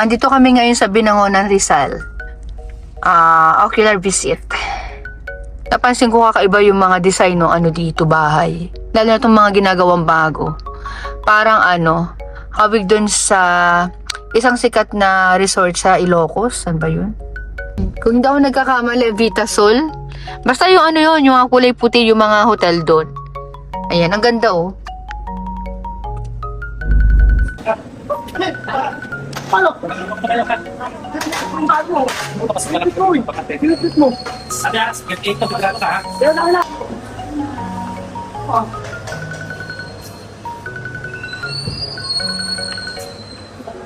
Andito kami ngayon sa Binangonan, Rizal. Ocular visit. Napansin ko kakaiba yung mga design ng ano dito, bahay. Lalo na itong mga ginagawang bago. Parang hawig dun sa isang sikat na resort sa Ilocos. Saan ba yun? Kung hindi ako nagkakamali, Vitasol. Basta yung yun, yung mga kulay puti, yung mga hotel doon. Ayan, ang ganda oh.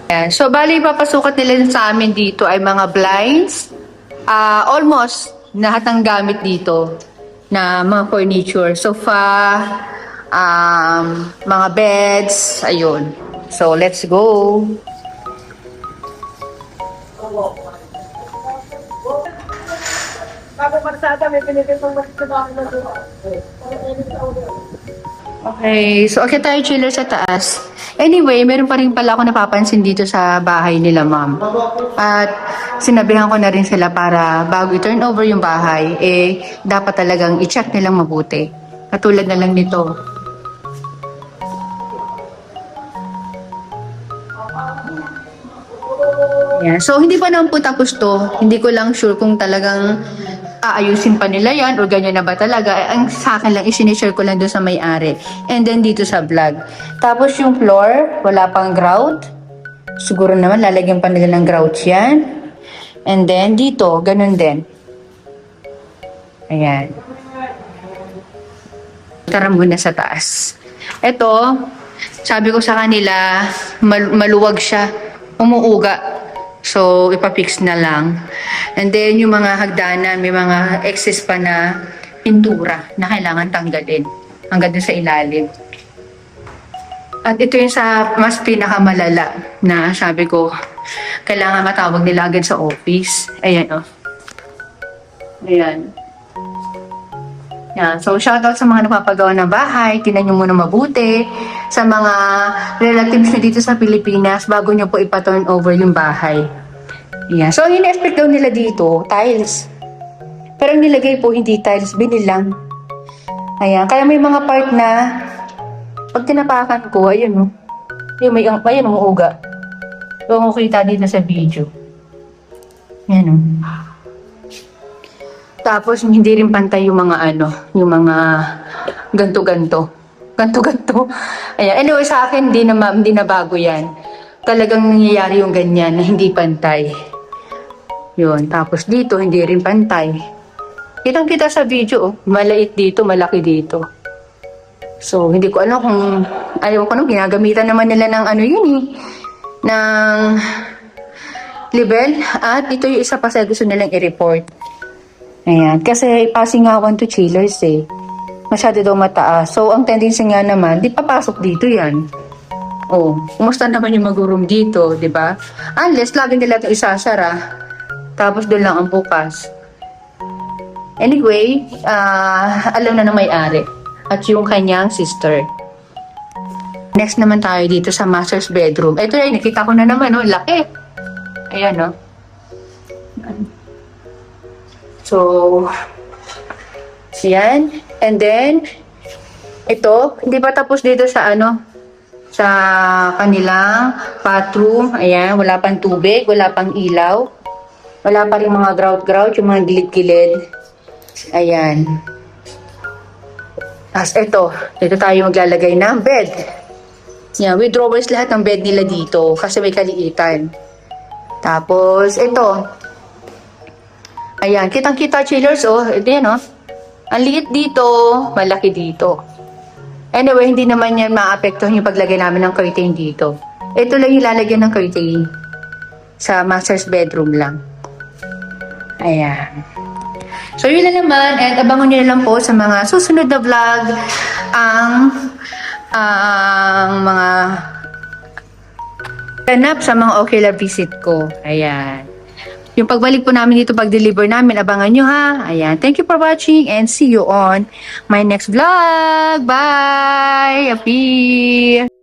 Ayan. So, bali papasukat nila sa amin dito ay mga blinds. Almost lahat ng gamit dito na mga furniture. Sofa, mga beds, ayun. So, let's go. Okay, so okay tayo chiller sa taas. Anyway, meron pa rin pala ako napapansin dito sa bahay nila, ma'am. At sinabihan ko na rin sila para bago i-turn over yung bahay, dapat talagang i-check nilang mabuti. Katulad na lang nito. Yeah. So, hindi pa naman po tapos to. Hindi ko lang sure kung talagang aayusin pa nila yan o ganyan na ba talaga. Ang sa akin lang, isinishare ko lang doon sa may-ari. And then dito sa vlog. Tapos yung floor, wala pang grout. Siguro naman lalagyan pa nila ng grout yan. And then dito, ganun din. Ayan. Tara muna sa taas. Ito, sabi ko sa kanila, maluwag siya. Umuuga. So, ipapix na lang. And then, yung mga hagdanan, may mga excess pa na pintura na kailangan tanggalin. Hanggang dun sa ilalim. At ito yung sa mas pinakamalala na sabi ko, kailangan matawag nila agad sa office. Ayan, oh. Ayan. Yan. So, shoutout sa mga napapagawa ng bahay. Tingnan nyo muna mabuti. Sa mga relatives nyo dito sa Pilipinas, bago nyo po ipa-turn over yung bahay. Yan. So, ina-expect daw nila dito, tiles. Pero ang nilagay po, hindi tiles, binilang. Ayan. Kaya may mga part na, pag tinapakan ko, ayun, oh. Ayun, umuuga. So, makikita dito sa video. Yan, oh. Tapos, hindi rin pantay yung mga yung mga ganto-ganto. Ganto-ganto. Ayan. Anyway, sa akin, hindi na bago yan. Talagang nangyayari yung ganyan na hindi pantay. Yun. Tapos dito, hindi rin pantay. Kitang-kita sa video, oh. Malait dito, malaki dito. So, hindi ko alam kung, ayaw ko ginagamitan naman nila ng yun eh. Ng level. At ito yung isa pa sa gusto nilang i-report. Ayan. Kasi pasingawan to chillers eh. Masyado daw mataas. So, ang tendency nga naman, di papasok dito yan. Oh, kumusta naman yung mag-room dito, di ba? Unless, lagi nila ito isasara. Tapos doon lang ang bukas. Anyway, alam na ng may-ari. At yung kanyang sister. Next naman tayo dito sa master's bedroom. Ito ay nakita ko na naman, oh, laki. Ayan, oh. So, yan. And then, ito, hindi pa tapos dito sa sa kanilang bathroom. Ayan, wala pang tubig, wala pang ilaw. Wala pa rin mga grout-grout, yung mga gilid-gilid. Ayan. Tapos dito tayo maglalagay ng bed. Yan, with drawers lahat ng bed nila dito kasi may kaliitan. Tapos, ito. Ayan, kitang-kita chillers, oh. Ito yan, oh. Ang liit dito, malaki dito. Anyway, hindi naman yan maapektuhan yung paglagay namin ng curtain dito. Ito lang yung lalagyan ng curtain. Sa master's bedroom lang. Ayan. So, yun na naman. And abangan nyo na lang po sa mga susunod na vlog ang mga ganap sa mga ocular visit ko. Ayan. Yung pagbalik po namin dito, pag-deliver namin, abangan nyo ha. Ayan. Thank you for watching and see you on my next vlog. Bye! Happy!